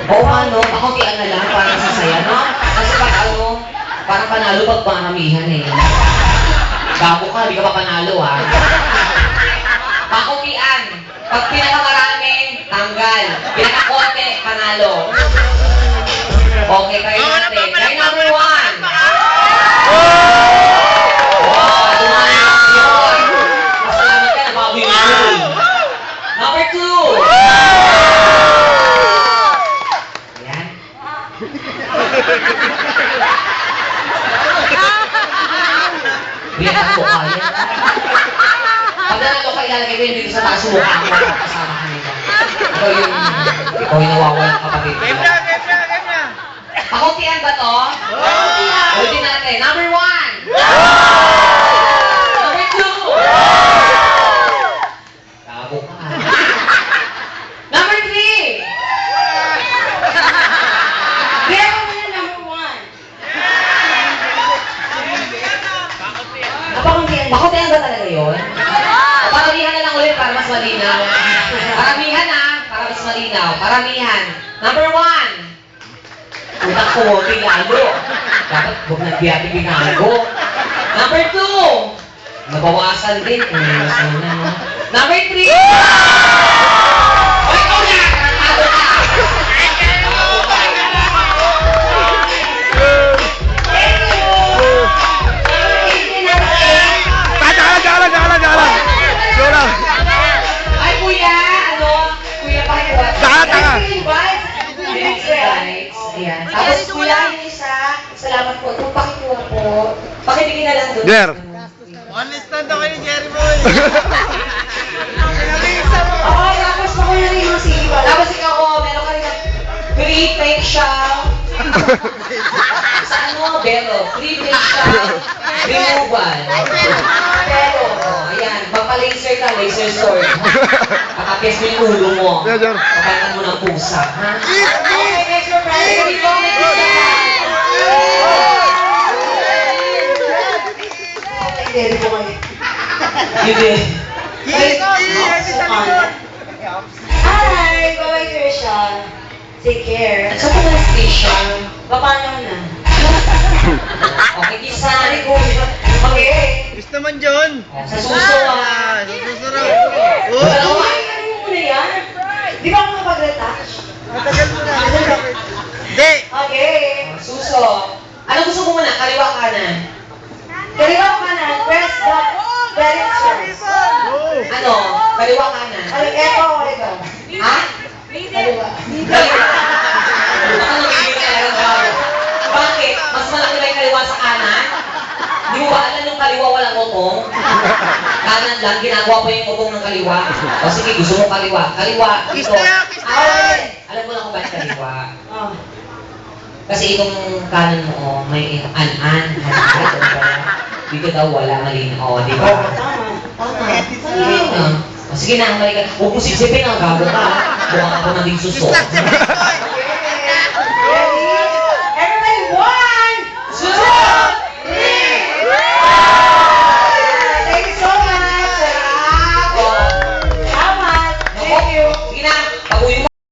Oo nga, no? Pakuntian na lang para masasaya, no? Kasi pag parang panalo pag maramihan eh. Gago ka, di ka pa panalo, ha? Pakuntian. Pag pinakamarami, tanggal. Pinakakonti, panalo. Okay, kayo natin. Kayo number 1. Wow, dumanak yun. Masalamat ka, nabawi mo yun. Number 2. Ayan. Bilang ko kaya. Pag nanalo ka, ilalagay ko yun dito sa taas mukha ko. Kasama ka nito. Ikaw yung nawawalang kapatid ko. Pakuntian ba to? Ulitin natin. Number 1. Number 2. Gago ka. Number 3. Kaya mo na number 1. Pakuntian ba talaga yun? Paramihan na lang ulit para mas malinaw. Paramihan na, para mas malinaw. Paramihan. Number 1. Utang ko, lalo. Dapat huwag nagbiyating binago. Number 2. Nabawasan din. Number 3. O, ikaw na! Karantado ka! Ay, kuya! Kuya, pakiwa. Ayan. Tapos kuya, yung isa, salamat po. Kung pakikuha po, pakibigyan na lang doon. Jer. One stand ako ni Jerry Boy. Oo, tapos ako na rin yung sige ba? Tapos ikaw, meron ka rin na free facial. Sa Bello. Free facial. Removal. Bello. Ayan. Pagpa-laser ka, laser sword. Pakapis mo yung ulo mo. Papantan mo ng pusa. Ha? Okay, next surprise. Hindi ko kayo. Hindi. Hi! Bye-bye, Trisha. Take care. Sa mga station. Paano na? Okay, kisa. Okay. Gusto naman John. Sa suso, ha? Susunod. Dalawa. Ano mo na yan? Di ba ako nakapag-retouch? Matagal mo na. Hindi. Okay. Suso. Ano gusto mo muna? Kaliwa kanan. Kaliwa kanan. Press the directions. Ano? Kaliwa kanan. Eto o ito? Ha? Kaliwa. Kaliwa. Baka namigil ka lang bago. Bakit? Mas malaki ba yung kaliwa sa kanan? Di mo ba alam yung kaliwa walang utong? Kanan lang, ginagawa pa yung utong ng kaliwa. O sige, gusto mo kaliwa. Kaliwa, ito. Alam mo na kung bakit kaliwa. Oh. Kasi itong kanan mo, may an-an. Dito daw wala, mali na. O, di ba? Tama. Sige na, mali ka. Huwag mo sisipin ang gago ka. Buka ako naging suso.